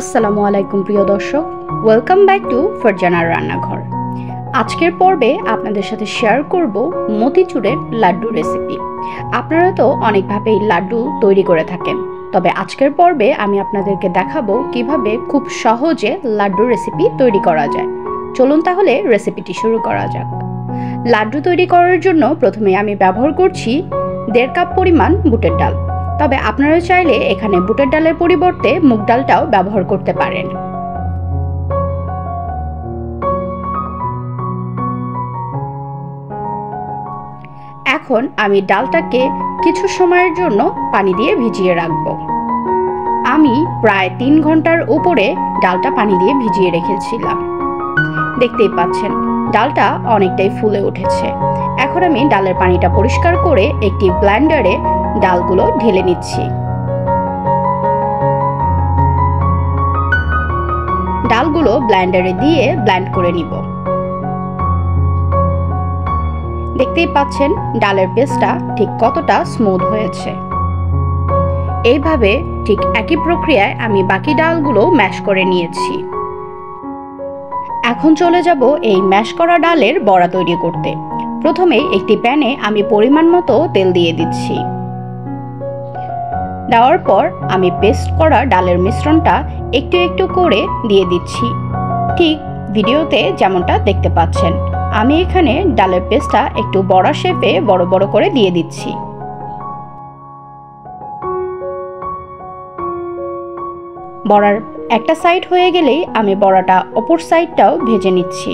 আসসালামু আলাইকুম প্রিয় দর্শক, ওয়েলকাম ব্যাক টু ফারজানার রান্নাঘর। আজকের পর্বে আপনাদের সাথে শেয়ার করব মতিচুরের লাড্ডু রেসিপি। আপনারা তো অনেকভাবেই লাড্ডু তৈরি করে থাকেন, তবে আজকের পর্বে আমি আপনাদেরকে দেখাবো কিভাবে খুব সহজে লাড্ডু রেসিপি তৈরি করা যায়। চলুন তাহলে রেসিপিটি শুরু করা যাক। লাড্ডু তৈরি করার জন্য প্রথমে আমি ব্যবহার করছি 1.5 কাপ পরিমাণ বুটের ডাল। তবে আপনারা চাইলে এখানে বুটের ডালের পরিবর্তে মুগ ডালটাও ব্যবহার করতে পারেন। এখন আমি ডালটাকে কিছু সময়ের জন্য পানি দিয়ে ভিজিয়ে রাখব। আমি প্রায় 3 ঘন্টার উপরে ডালটা পানি দিয়ে ভিজিয়ে রেখেছিলাম। দেখতেই পাচ্ছেন ডালটা অনেকটাই ফুলে উঠেছে। এখন আমি ডালের পানিটা পরিষ্কার করে একটি ব্লেন্ডারে ডালগুলো ঢেলে নিচ্ছি। ডালগুলো ব্লেন্ডারে দিয়ে ব্লেন্ড করে নিব। দেখতেই পাচ্ছেন ডালের পেস্টটা ঠিক কতটা স্মুথ হয়েছে। এইভাবে ঠিক একই প্রক্রিয়ায় আমি বাকি ডালগুলো ম্যাশ করে নিয়েছি। এখন চলে যাব এই ম্যাশ করা ডালের বড়া তৈরি করতে। প্রথমে একটি প্যানে আমি পরিমাণ মতো তেল দিয়ে দিচ্ছি। দেওয়ার পর আমি পেস্ট করা ডালের মিশ্রণটা একটু একটু করে দিয়ে দিচ্ছি। ঠিক ভিডিওতে যেমনটা দেখতে পাচ্ছেন, আমি এখানে ডালের পেস্টটা একটু বড়া শেপে বড় বড় করে দিয়ে দিচ্ছি। বড়ার একটা সাইড হয়ে গেলেই আমি বড়াটা অপর সাইডটাও ভেজে নিচ্ছি।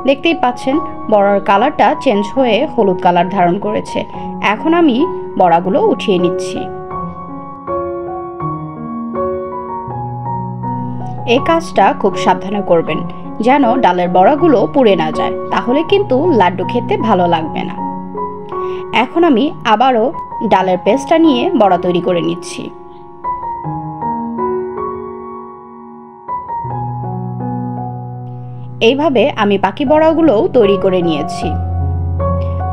দেখতেই পাচ্ছেন বড়ার কালারটা চেঞ্জ হয়ে হলুদ কালার ধারণ করেছে। এখন আমি বড়াগুলো উঠিয়ে নিচ্ছি। এই কাজটা খুব সাবধানে করবেন যেন ডালের বড়াগুলো পুড়ে না যায়, তাহলে কিন্তু লাড্ডু খেতে ভালো লাগবে না। এখন আমি আবারও ডালের পেস্টটা নিয়ে বড়া তৈরি করে নিচ্ছি। এইভাবে আমি বাকি বড়াগুলোও তৈরি করে নিয়েছি।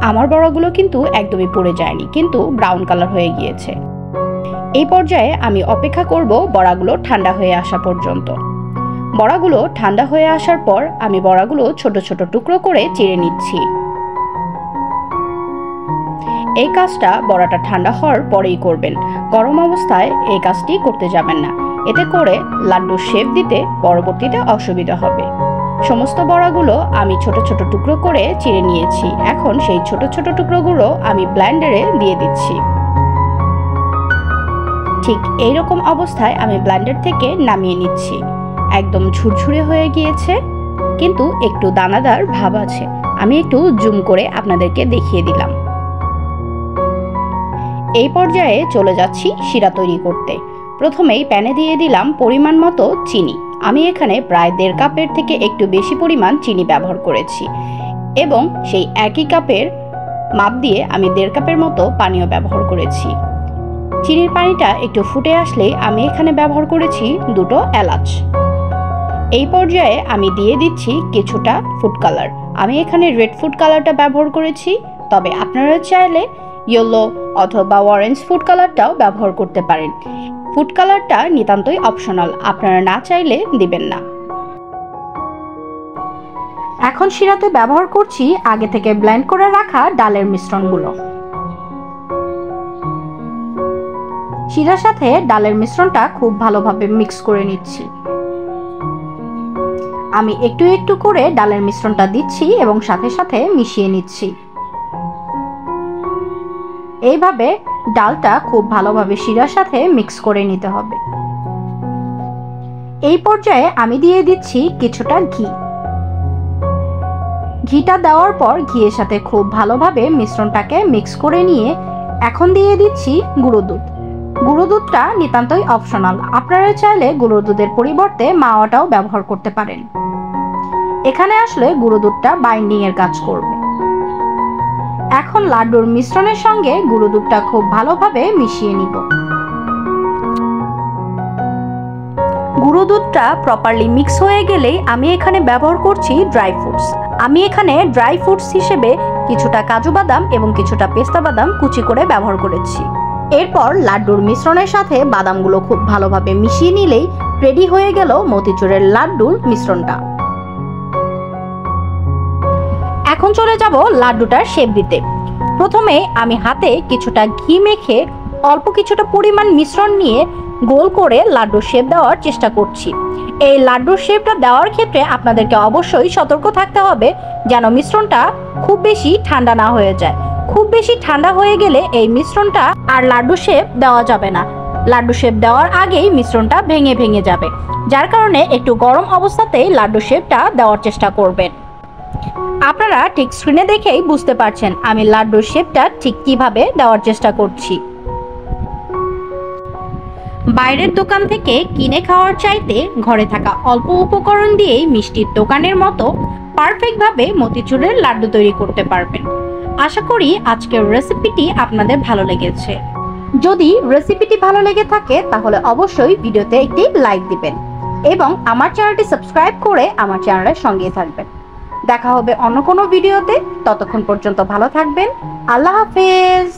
আমার বড়াগুলো কিন্তু একদমই পুড়ে যায়নি, কিন্তু ব্রাউন কালার হয়ে গিয়েছে। এই পর্যায়ে আমি অপেক্ষা করব বড়াগুলো ঠান্ডা হয়ে আসা পর্যন্ত। বড়াগুলো ঠান্ডা হয়ে আসার পর আমি বড়াগুলো ছোট ছোট টুকরো করে চিড়ে নিচ্ছি। এই কাজটা বড়াটা ঠান্ডা হওয়ার পরেই করবেন, গরম অবস্থায় এই কাজটি করতে যাবেন না। এতে করে লাড্ডুর শেপ দিতে পরবর্তীতে অসুবিধা হবে। সমস্ত বড়াগুলো আমি ছোট ছোট টুকরো করে চিড়ে নিয়েছি। এখন সেই ছোট ছোট টুকরোগুলো আমি ব্লেন্ডারে দিয়ে দিচ্ছি। ঠিক এইরকম অবস্থায় আমি ব্লেন্ডার থেকে নামিয়ে নিচ্ছি। একদম ঝুরঝুরে হয়ে গিয়েছে, কিন্তু একটু দানাদার ভাব আছে। আমি একটু জুম করে আপনাদেরকে দেখিয়ে দিলাম। এই পর্যায়ে চলে যাচ্ছি শিরা তৈরি করতে। প্রথমেই প্যানে দিয়ে দিলাম পরিমাণ মতো চিনি। আমি এখানে প্রায় 1.5 কাপের থেকে একটু বেশি পরিমাণ চিনি ব্যবহার করেছি, এবং সেই একই কাপের মাপ দিয়ে আমি 1.5 কাপের মতো পানিও ব্যবহার করেছি। চিনির পানিটা একটু ফুটে আসলে আমি এখানে ব্যবহার করেছি 2টো এলাচ। এই পর্যায়ে আমি দিয়ে দিচ্ছি কিছুটা ফুড কালার। আমি এখানে রেড ফুড কালারটা ব্যবহার করেছি, তবে আপনারা চাইলে ইয়েলো অথবা অরেঞ্জ ফুড কালারটাও ব্যবহার করতে পারেন। ফুড কালারটা নিতান্তই অপশনাল, আপনারা না চাইলে দিবেন না। এখন শিরাতে ব্যবহার করছি আগে থেকে ব্লেন্ড করে রাখা ডালের মিশ্রণগুলো। শিরার সাথে ডালের মিশ্রণটা খুব ভালোভাবে মিক্স করে নিচ্ছি। আমি একটু একটু করে ডালের মিশ্রণটা দিচ্ছি এবং সাথে সাথে মিশিয়ে নিচ্ছি। এইভাবে ডালটা খুব ভালোভাবে শিরার সাথে মিক্স করে নিতে হবে। এই পর্যায়ে আমি দিয়ে দিচ্ছি কিছুটা ঘি। ঘিটা দেওয়ার পর ঘিয়ের সাথে খুব ভালোভাবে মিশ্রণটাকে মিক্স করে নিয়ে এখন দিয়ে দিচ্ছি গুঁড়ো দুধ। গুঁড়ো দুধটা নিতান্তই অপশনাল, আপনারা চাইলে গুঁড়ো দুধের পরিবর্তে মাওয়াটাও ব্যবহার করতে পারেন। এখানে আসলে গুঁড়ো দুধটা বাইন্ডিং এর কাজ করবে। এখন লাড্ডুর মিশ্রণের সঙ্গে গুঁড়ো দুধটা খুব ভালোভাবে মিশিয়ে নিব। গুঁড়ো দুধটা প্রপারলি মিক্স হয়ে গেলেই আমি এখানে ব্যবহার করছি ড্রাই ফ্রুটস। আমি এখানে ড্রাই ফ্রুটস হিসেবে কিছুটা কাজু বাদাম এবং কিছুটা পেস্তা বাদাম কুচি করে ব্যবহার করেছি। এরপর লাড্ডুর মিশ্রণের সাথে বাদামগুলো খুব ভালোভাবে মিশিয়ে নিলেই রেডি হয়ে গেল মতিচুরের লাড্ডুর মিশ্রণটা। এখন চলে যাব লাড্ডুটার শেপ দিতে। প্রথমে আমি হাতে কিছুটা ঘি মেখে অল্প কিছুটা পরিমাণ মিশ্রণ নিয়ে গোল করে লাড্ডুর শেপ দেওয়ার চেষ্টা করছি। এই লাড্ডুর শেপটা দেওয়ার ক্ষেত্রে আপনাদেরকে অবশ্যই সতর্ক থাকতে হবে যেন মিশ্রণটা খুব বেশি ঠান্ডা না হয়ে যায়। খুব বেশি ঠান্ডা হয়ে গেলে এই মিশ্রণটা আর লাড্ডু শেপ দেওয়া যাবে না। লাড্ডু শেপ দেওয়ার আগেই মিশ্রণটা ভেঙে ভেঙে যাবে, যার কারণে একটু গরম অবস্থাতেই লাড্ডু শেপটা দেওয়ার চেষ্টা করবেন। আপনারা ঠিক স্ক্রিনে দেখেই বুঝতে পারছেন আমি লাড্ডুর শেপটা ঠিক কিভাবে দেওয়ার চেষ্টা করছি। বাইরের দোকান থেকে কিনে খাওয়ার চাইতে ঘরে থাকা অল্প উপকরণ দিয়েই মিষ্টির দোকানের মতো পারফেক্টভাবে মতিচুরের লাড্ডু তৈরি করতে পারবেন। আশা করি আজকের রেসিপিটি আপনাদের ভালো লেগেছে। যদি রেসিপিটি ভালো লেগে থাকে তাহলে অবশ্যই ভিডিওতে একটি লাইক দিবেন এবং আমার চ্যানেলটি সাবস্ক্রাইব করে আমার চ্যানেলের সঙ্গেই থাকবেন। দেখা হবে অন্য কোনো ভিডিওতে। ততক্ষণ পর্যন্ত ভালো থাকবেন। আল্লাহ হাফেজ।